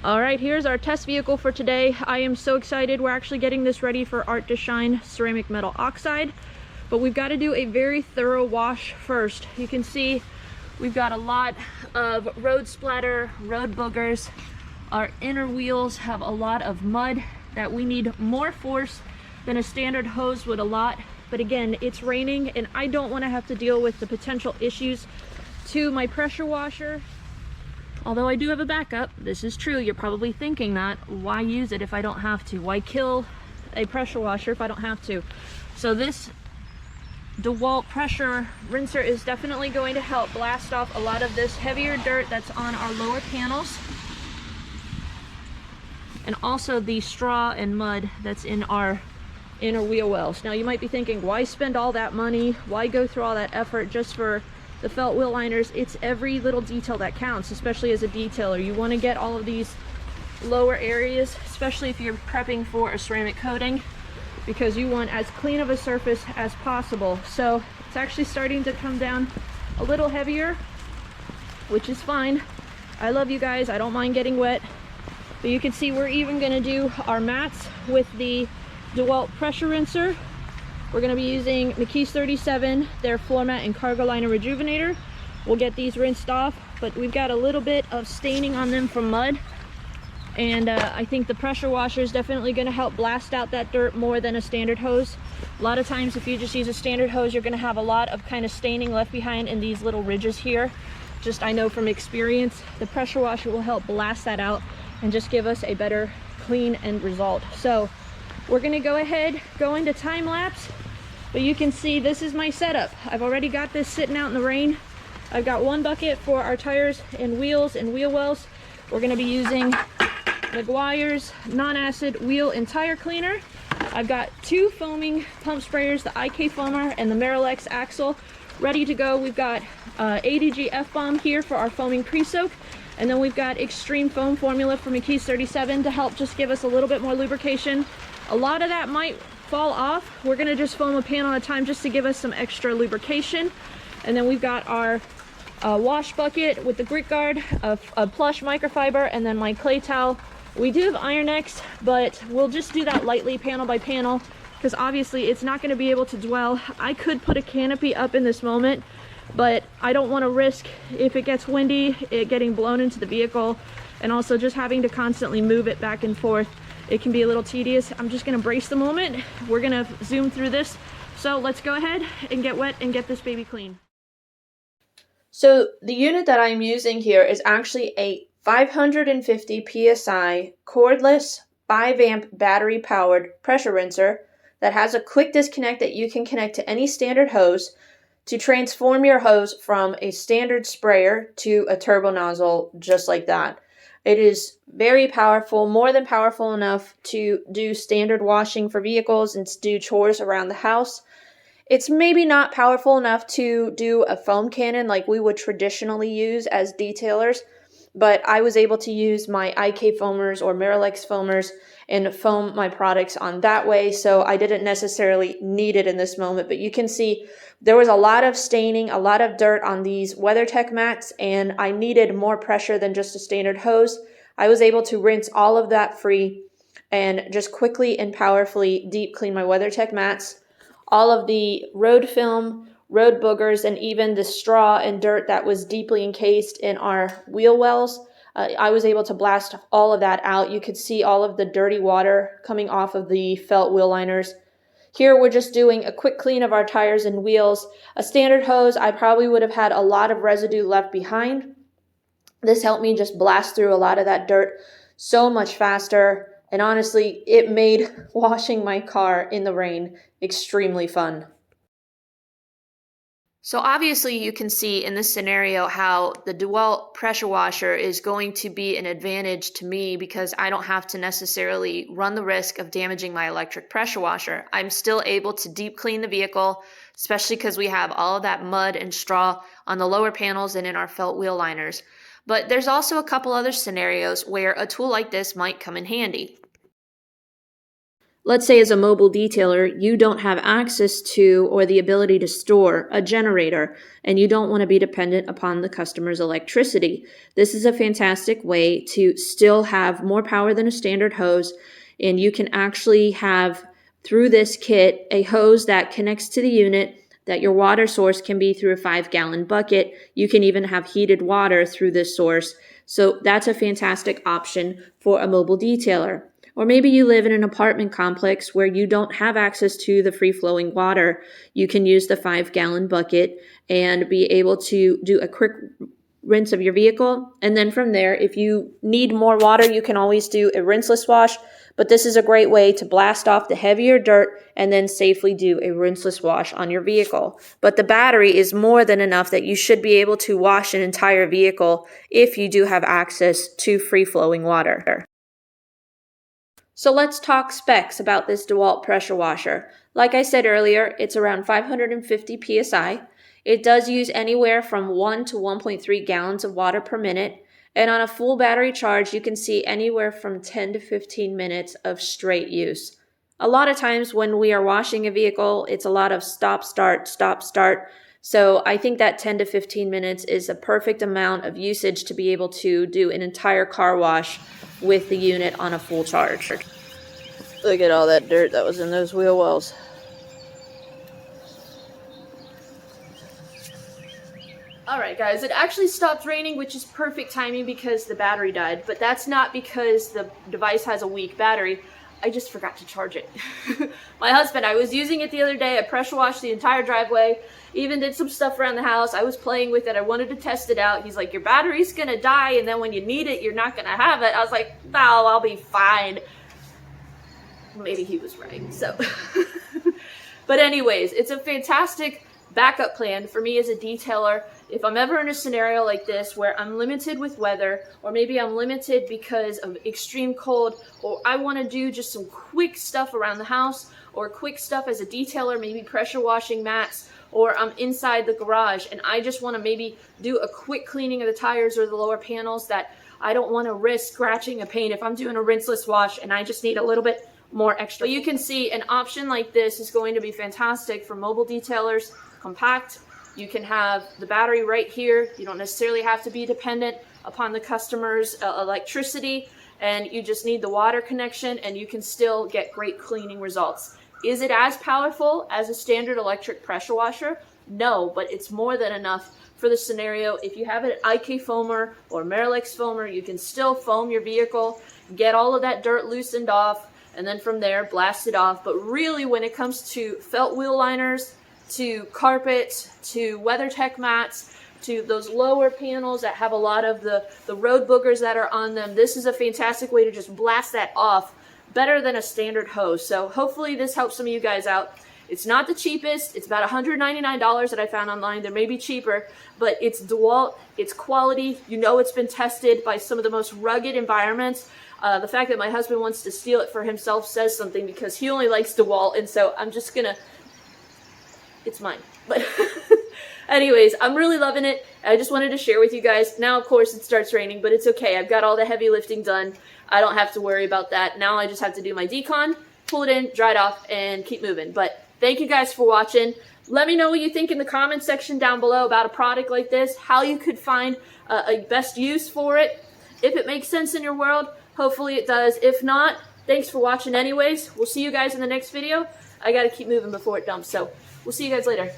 All right, here's our test vehicle for today. I am so excited. We're actually getting this ready for Art to Shine ceramic metal oxide, but we've got to do a very thorough wash first. You can see we've got a lot of road splatter, road boogers. Our inner wheels have a lot of mud that we need more force than a standard hose would allot. But again, it's raining and I don't want to have to deal with the potential issues to my pressure washer. Although I do have a backup, this is true. You're probably thinking that. Why use it if I don't have to? Why kill a pressure washer if I don't have to? So this Dewalt pressure rinser is definitely going to help blast off a lot of this heavier dirt that's on our lower panels. And also the straw and mud that's in our inner wheel wells. Now you might be thinking, why spend all that money? Why go through all that effort just for the felt wheel liners? It's every little detail that counts, especially as a detailer. You want to get all of these lower areas, especially if you're prepping for a ceramic coating, because you want as clean of a surface as possible. So it's actually starting to come down a little heavier, which is fine. I love you guys. I don't mind getting wet. But you can see we're even going to do our mats with the Dewalt pressure rinser. We're going to be using McKee's 37, their floor mat and cargo liner rejuvenator. We'll get these rinsed off, but we've got a little bit of staining on them from mud. And I think the pressure washer is definitely going to help blast out that dirt more than a standard hose. A lot of times if you just use a standard hose, you're going to have a lot of kind of staining left behind in these little ridges here. Just I know from experience, the pressure washer will help blast that out and just give us a better clean end result. So we're going to go ahead, go into time lapse. But you can see this is my setup. I've already got this sitting out in the rain. I've got one bucket for our tires and wheels and wheel wells. We're going to be using Meguiar's non-acid wheel and tire cleaner. I've got two foaming pump sprayers, the IK foamer and the Marilex axle, ready to go. We've got ADG F-bomb here for our foaming pre-soak. And then we've got extreme foam formula from McKee's 37 to help just give us a little bit more lubrication. A lot of that might fall off. We're gonna just foam a pan at a time just to give us some extra lubrication. And then we've got our wash bucket with the grit guard, a plush microfiber, and then my clay towel. We do have Iron X, but we'll just do that lightly panel by panel because obviously it's not gonna be able to dwell. I could put a canopy up in this moment, but I don't want to risk, if it gets windy, it getting blown into the vehicle, and also just having to constantly move it back and forth. It can be a little tedious. I'm just going to brace the moment. We're going to zoom through this. So let's go ahead and get wet and get this baby clean. So the unit that I'm using here is actually a 550 PSI cordless 5 amp battery powered pressure rinser that has a quick disconnect that you can connect to any standard hose to transform your hose from a standard sprayer to a turbo nozzle just like that. It is very powerful, more than powerful enough to do standard washing for vehicles and to do chores around the house. It's maybe not powerful enough to do a foam cannon like we would traditionally use as detailers, but I was able to use my IK foamers or Marilex foamers and foam my products on that way, so I didn't necessarily need it in this moment. But you can see there was a lot of staining, a lot of dirt on these WeatherTech mats, and I needed more pressure than just a standard hose. I was able to rinse all of that free and just quickly and powerfully deep clean my WeatherTech mats. All of the road film, road boogers, and even the straw and dirt that was deeply encased in our wheel wells, I was able to blast all of that out. You could see all of the dirty water coming off of the felt wheel liners. Here we're just doing a quick clean of our tires and wheels. A standard hose, I probably would have had a lot of residue left behind. This helped me just blast through a lot of that dirt so much faster. And honestly, it made washing my car in the rain extremely fun. So obviously you can see in this scenario how the Dewalt pressure washer is going to be an advantage to me because I don't have to necessarily run the risk of damaging my electric pressure washer. I'm still able to deep clean the vehicle, especially because we have all of that mud and straw on the lower panels and in our felt wheel liners. But there's also a couple other scenarios where a tool like this might come in handy. Let's say as a mobile detailer, you don't have access to or the ability to store a generator, and you don't want to be dependent upon the customer's electricity. This is a fantastic way to still have more power than a standard hose, and you can actually have, through this kit, a hose that connects to the unit, that your water source can be through a 5-gallon bucket. You can even have heated water through this source. So that's a fantastic option for a mobile detailer. Or maybe you live in an apartment complex where you don't have access to the free-flowing water. You can use the 5-gallon bucket and be able to do a quick rinse of your vehicle. And then from there, if you need more water, you can always do a rinseless wash. But this is a great way to blast off the heavier dirt and then safely do a rinseless wash on your vehicle. But the battery is more than enough that you should be able to wash an entire vehicle if you do have access to free-flowing water. So let's talk specs about this Dewalt pressure washer. Like I said earlier, it's around 550 psi. It does use anywhere from 1 to 1.3 gallons of water per minute. And on a full battery charge, you can see anywhere from 10 to 15 minutes of straight use. A lot of times when we are washing a vehicle, it's a lot of stop, start, stop, start. So I think that 10 to 15 minutes is a perfect amount of usage to be able to do an entire car wash with the unit on a full charge. Look at all that dirt that was in those wheel wells. Alright guys, it actually stopped raining, which is perfect timing because the battery died, but that's not because the device has a weak battery. I just forgot to charge it. My husband, I was using it the other day. I pressure washed the entire driveway, even did some stuff around the house. I was playing with it. I wanted to test it out. He's like, your battery's gonna die, and then when you need it, you're not gonna have it. I was like, no, I'll be fine. Maybe he was right, so. But anyways, it's a fantastic backup plan for me as a detailer. If I'm ever in a scenario like this where I'm limited with weather, or maybe I'm limited because of extreme cold, or I want to do just some quick stuff around the house, or quick stuff as a detailer, maybe pressure washing mats, or I'm inside the garage and I just want to maybe do a quick cleaning of the tires or the lower panels that I don't want to risk scratching a paint if I'm doing a rinseless wash and I just need a little bit more extra. But you can see an option like this is going to be fantastic for mobile detailers. Compact. You can have the battery right here. You don't necessarily have to be dependent upon the customer's electricity, and you just need the water connection and you can still get great cleaning results. Is it as powerful as a standard electric pressure washer? No, but it's more than enough for the scenario. If you have an IK foamer or Marilex foamer, you can still foam your vehicle, get all of that dirt loosened off, and then from there blast it off. But really, when it comes to felt wheel liners, to carpet, to WeatherTech mats, to those lower panels that have a lot of the road boogers that are on them, this is a fantastic way to just blast that off, better than a standard hose. So hopefully this helps some of you guys out. It's not the cheapest. It's about $199 that I found online. There may be cheaper, but it's Dewalt. It's quality. You know it's been tested by some of the most rugged environments. The fact that my husband wants to steal it for himself says something, because he only likes Dewalt, and so I'm just gonna, it's mine. But anyways, I'm really loving it. I just wanted to share with you guys. Now, of course, it starts raining, but it's okay. I've got all the heavy lifting done. I don't have to worry about that. Now I just have to do my decon, pull it in, dry it off, and keep moving. But thank you guys for watching. Let me know what you think in the comment section down below about a product like this, how you could find a best use for it. If it makes sense in your world, hopefully it does. If not, thanks for watching anyways. We'll see you guys in the next video. I gotta keep moving before it dumps, so we'll see you guys later.